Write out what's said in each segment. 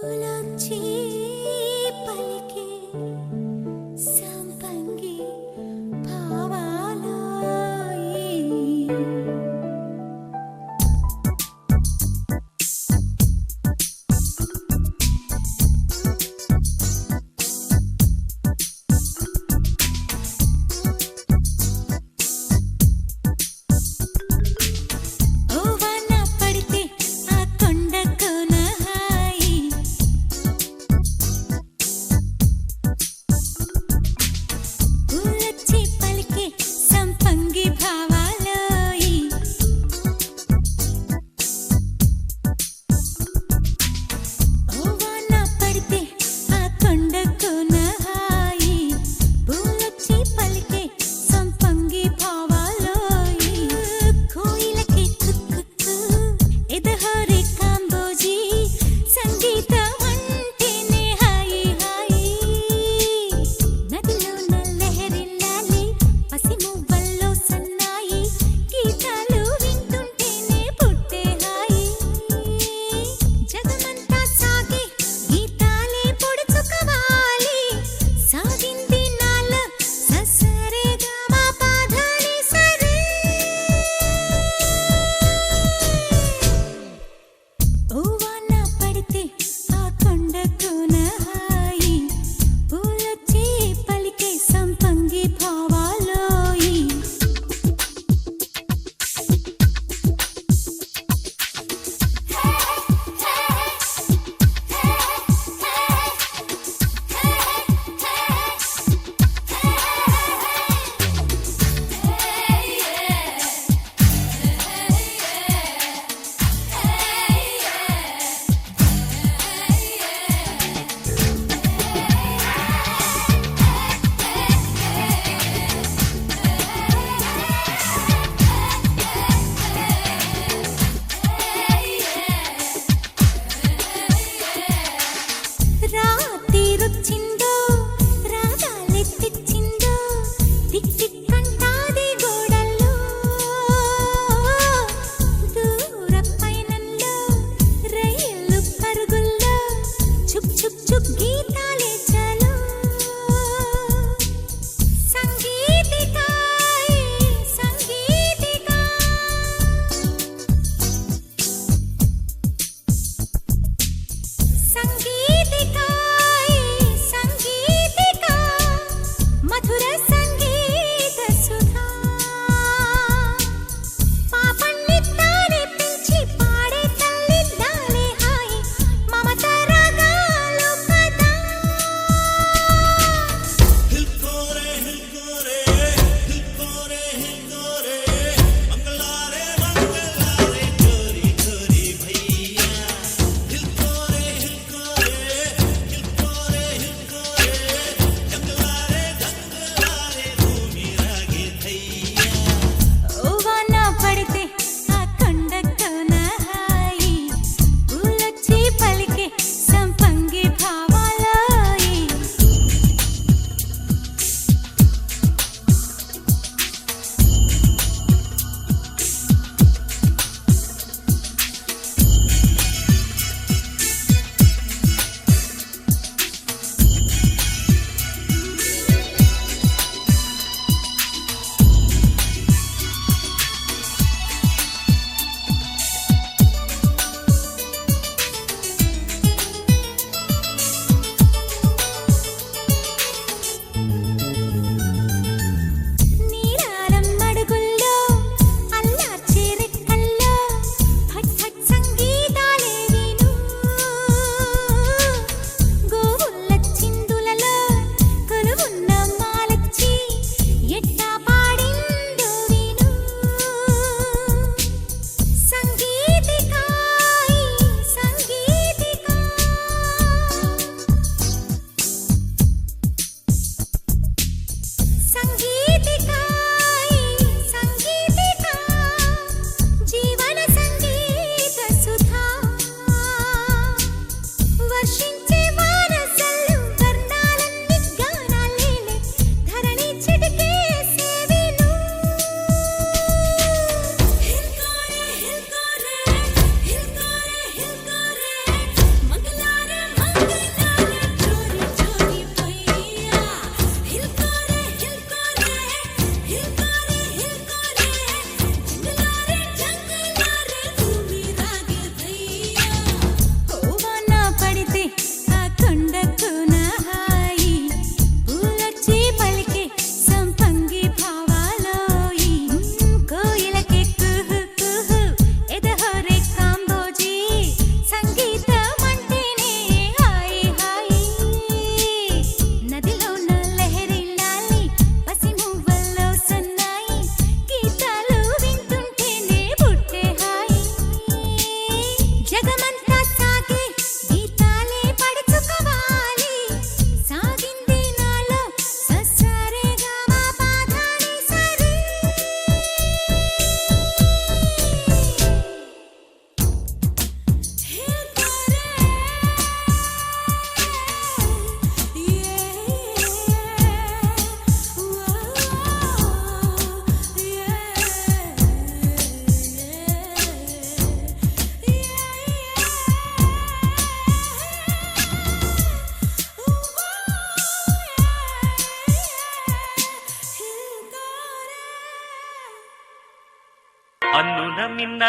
పూలొచ్చి పలికే సంపంగి భావాలోయి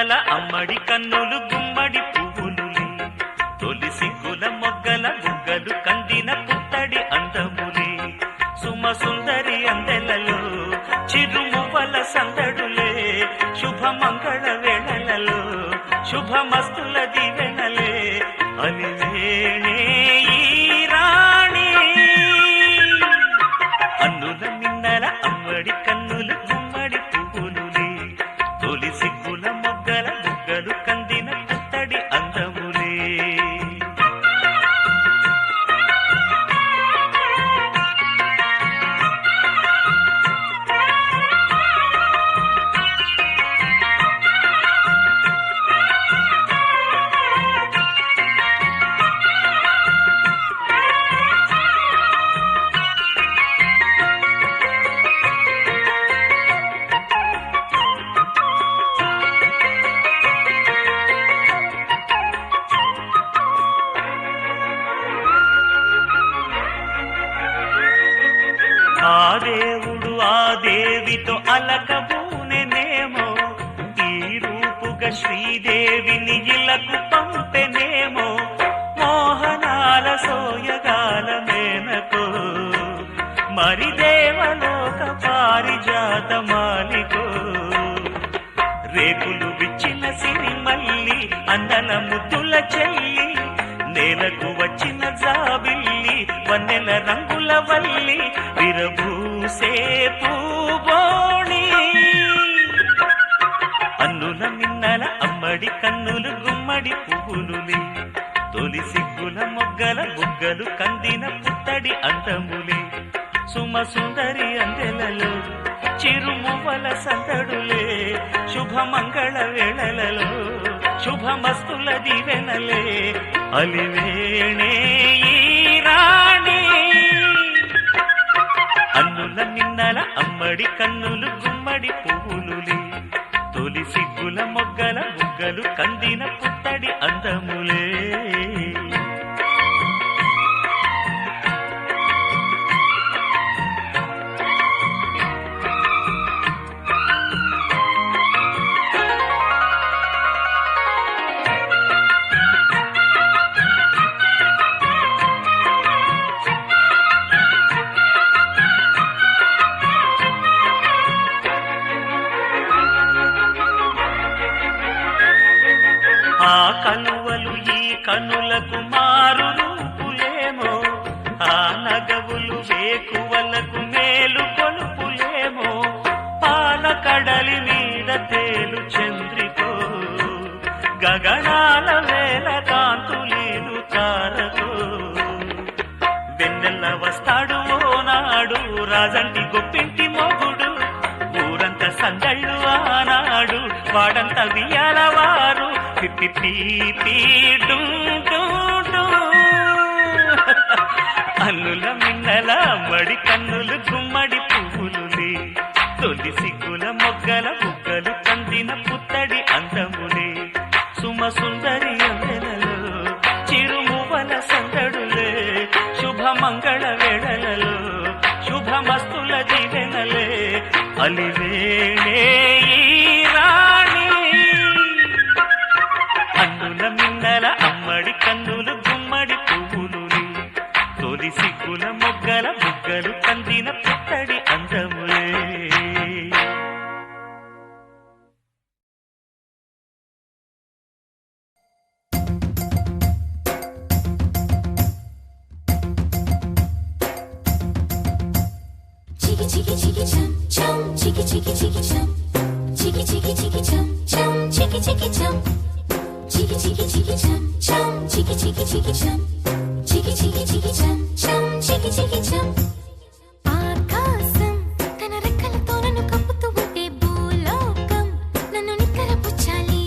మిన్నల అమ్మడి కన్నులు గుమ్మడి పువ్వులులే తొలి సిగ్గుల మొగ్గల బుగ్గలు కందిన పుత్తడి అందములే సుమ సుందరి అందెలలో చిరుమువ్వల సందడులే శుభమంగళ వేళలలో శుభమస్తుల దీవెనలే అలివేణే ఈ రాణి అన్నుల మిన్నల అమ్మడి కన్నులు గుమ్మడి పువ్వులులే తొలి సిగ్గుల మొగ్గల బుగ్గలు కందిన పుత్తడి అందములే ఆ దేవుడు ఆ దేవితో అలకబూనెనేమో ఈ రూపుగా శ్రీదేవిని ఇలకు పంపెనేమో మోహనాల సోయగాల మేనకో మరి దేవలోక పారిజాత మాలికో రేకులు విచ్చిన సిరిమల్లి అందల ముద్దుల చెల్లి నేలకు వచ్చిన జాబిల్లి వన్నెల రంగుల వల్లి విరబూసే పూబోణి అన్నుల మిన్నల అమ్మడి కన్నులు గుమ్మడి పువ్వులులే తొలి సిగ్గుల మొగ్గల బుగ్గలు కందిన పుత్తడి అందములే సుమ సుందరి అందెలలో చిరుమువ్వల సందడులే శుభమంగళ వేళలలో శుభమస్తుల దీవెనలే అలివేణే ఈ రాణి అన్నుల మిన్నల అమ్మడి కన్నులు గుమ్మడి పువ్వులులే తొలి సిగ్గుల మొగ్గల బుగ్గలు కందిన పుత్తడి అందములే ఆ కలువలు ఈ కనులకు మారు రూపులేమో ఆ నగవులు వేకువలకు మేలు కొలుపులేమో పాల కడలి మీద తేలు చంద్రికో గగనాల వేల కాంతులీలు తారకో వెన్నెల్ల వస్తాడు ఓనాడు రాజంటి గొప్పింటి మొగుడు ఊరంత సందళ్ళు ఆనాడు వాడంత వియాలవారు అన్నుల మిన్నల అమ్మడి కన్నులు గుమ్మడి పువ్వులులే తొలి సిగ్గుల మొగ్గల బుగ్గలు కందిన పుత్తడి అందములే సుమ సుందరి అందెలలో చిరుమువ్వల సందడులే శుభమంగళ వేళలలో శుభమస్తుల దీవెనలే అలివేణే ఈ రాణి అన్నుల మిన్నల అమ్మడి కన్నులు గుమ్మడి పువ్వులులే తొలి సిగ్గుల మొగ్గల బుగ్గలు కందిన పుత్తడి అందములే Chiki chiki chum chum, chiki chiki chiki chum, chiki chiki chiki chum chum, chiki chiki chum, chiki chiki chiki chum chum, chiki chiki chiki chum, chiki chiki chiki chum chum, chiki chiki chum. ఆకాశం తన రెక్కలతో నన్ను కప్పుతూ ఉంటే భూలోకం నన్ను నిక్కరపుచ్చాలి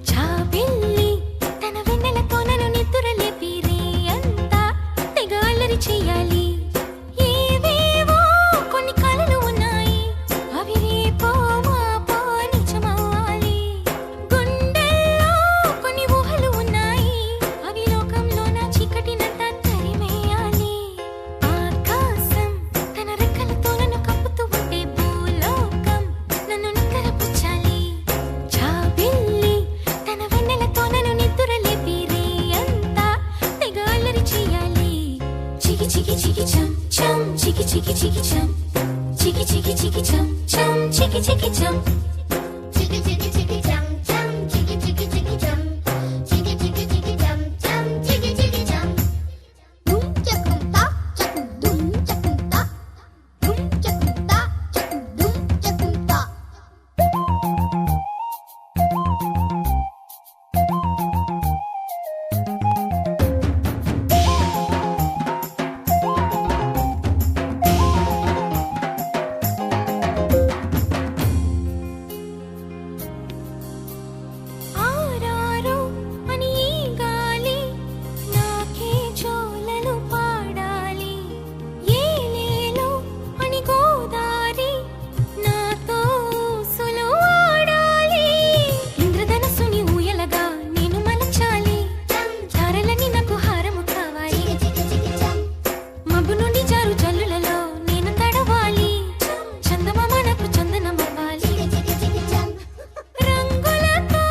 జాబిల్లి తన వెన్నెలతో నన్ను నిద్రలేపి రే అంతా తెగ అల్లరి చెయ్యాలి చికి chicky chicky chum, chicky chicky chicky chum, chum chicky chicky chum, chicky chicky chicky chum, chum chicky chicky chicky chum, chicky chicky chicky chum, chum chicky chicky chum. Dum chakum ta, chakum dum chakum ta, dum chakum ta, chakum dum chakum ta. ఆరారో అని ఈ గాలి నాకే జోలలు పాడాలి, ఏలేలో అని గోదారి నాతో ఊసులు ఆడాలి. ఇంద్రధనస్సుని ఊయలగా నేను మలచాలి, తారలని నాకు హారము కావాలి. మబ్బు నుండి జారు జల్లులలో నేను తడవాలి, చందమామ నాకు చందనమవ్వాలి. రంగులతో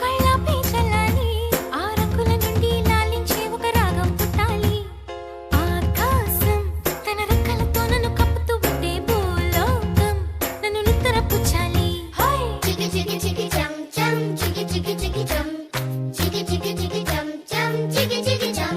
కళ్ళపై చల్లాలి, ఆ రంగుల నుండి లాలించే ఒక రాగం పుట్టాలి. ఆకాశం తన రెక్కలతో నన్ను కప్పుతూ ఉంటే భూలోకం నన్ను నిద్రపుచ్చాలి. చికి చికి చికి చం చం చికి చికి చికి చం, చికి చికి చికి చం చం చికి చికి చం.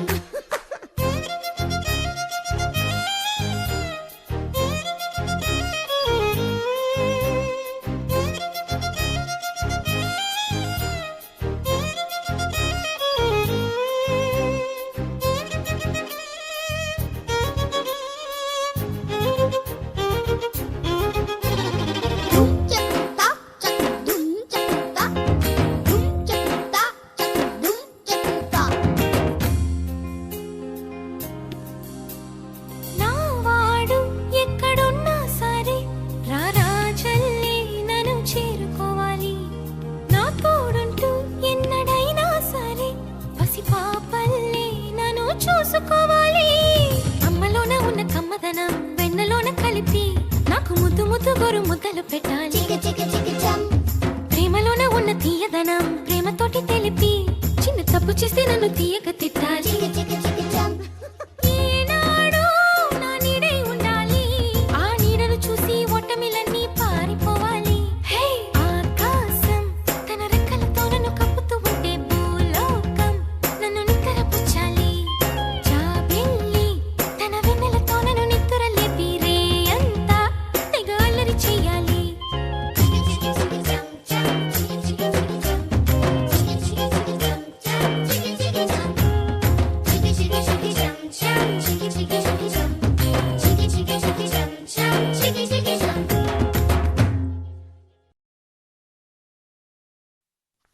Dum chakum ta, chakum dum chakum ta, dum chakum ta, chakum dum chakum ta. నా వాడు ఎక్కడున్నా సరే రారాజల్లే నన్ను చేరుకోవాలి, నా తోడుంటూ ఎన్నడైనా సరే పసిపాపల్లే నన్ను చూసుకోవాలి. అమ్మలోన ఉన్న కమ్మదనం వెన్నలోన కలిపి నాకు ముద్దు ముద్దు గొరు ముద్దలు పెట్టాలి. ప్రేమలోన ఉన్న తీయదనం ప్రేమతోటి తెలిపి చిన్న తప్పు చేస్తే నన్ను తీయక తిట్టాలి. ఏనాడో నా నీడై ఉండాలి, ఆ నీడను చూసి ఒట్టమిలన్నీ పారిపోవాలి. హే ఆకాశం తన రెక్కలతో నన్ను కప్పుతూ ఉంటే భూలోకం నన్ను నిద్రపుచ్చాలి. జాబిల్లి తన వెన్నెలతో నన్ను నిద్ర లేపి రేయంతా తెగ అల్లరి చెయ్యాలి.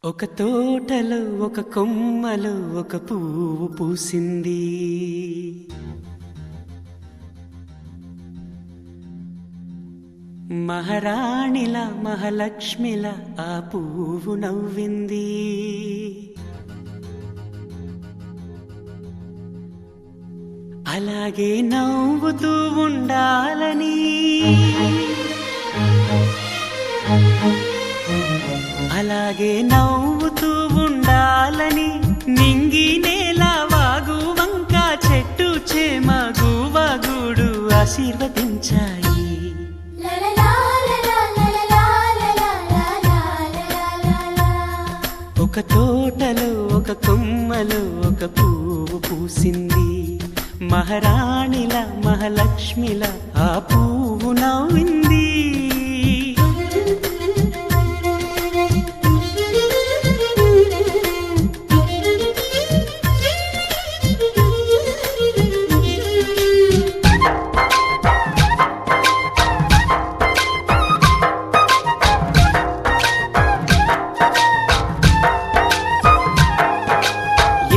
ఒక తోటలో ఒక కొమ్మలో ఒక పువ్వు పూసింది, మహారాణిల మహాలక్ష్మిల ఆ పువ్వు నవ్వింది. అలాగే నవ్వుతూ ఉండాలని, అలాగే నవ్వుతూ ఉండాలని నింగి నేల వాగు వంక చెట్టు చేమ గువగుడు ఆశీర్వదించాయి. ఒక తోటలో ఒక కొమ్మలో ఒక పువ్వు పూసింది, మహారాణిల మహాలక్ష్మిల ఆ పువ్వు నవ్వింది.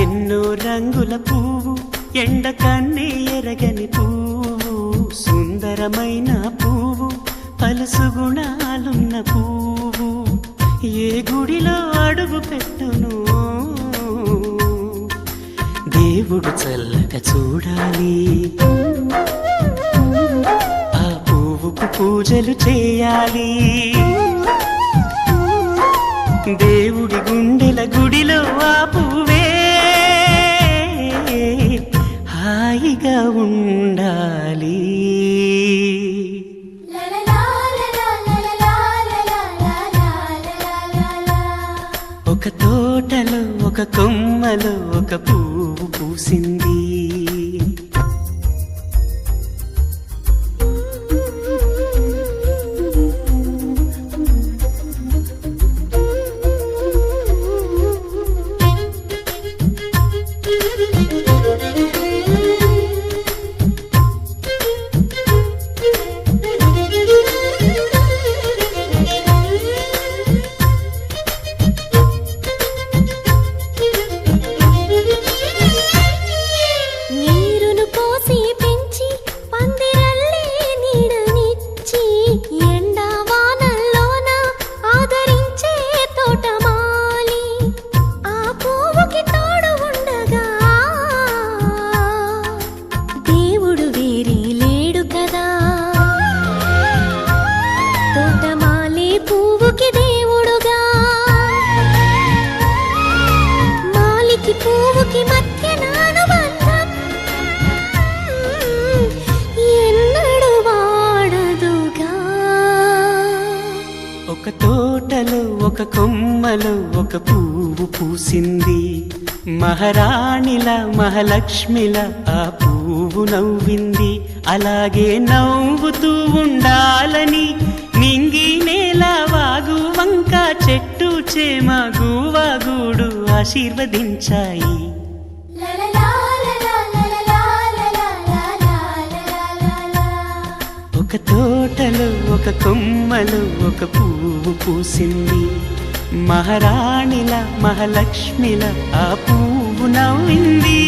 ఎన్నో రంగుల పువ్వు, ఎండ కన్నే ఎరగని పువ్వు, సుందరమైన పువ్వు, పలుసు గుణాలున్న పువ్వు, ఏ గుడిలో అడుగు పెట్టును దేవుడు చల్లగా చూడాలి. ఆ పువ్వుకు పూజలు చేయాలి, దేవుడి గుండెల గుడిలో ఆ పువ్వే హాయిగా ఉండాలి. ఒక కొమ్మలో ఒక పువ్వు పూసింది. నీరును పోసి పెంచి పందిరల్లే నీడనిచ్చి ఎండా వానల్లోన ఆదరించే తోటమాలి ఆ పువ్వుకి తోడు ఉండగా దేవుడు వేరే లేడు కదా. తోటమాలి పువ్వుకి దేవుడుగా, మాలికి పువ్వుకి మధ్య నానుబంధం ఎన్నడు వాడదుగా. ఒక తోటలో ఒక కొమ్మలో ఒక పువ్వు పూసింది. మహారాణిల మహాలక్ష్మిల ఆ పువ్వు నవ్వింది. అలాగే నవ్వుతూ ఉండాలని నింగి నేల వాగు వంక చెట్టు చేమ గువ్వ గూడు ఆశీర్వదించాయి. ఒక తోటలో ఒక కొమ్మలో ఒక పువ్వు పూసింది. మహారాణిల మహాలక్ష్మిల ఆ పువ్వు నవ్వింది.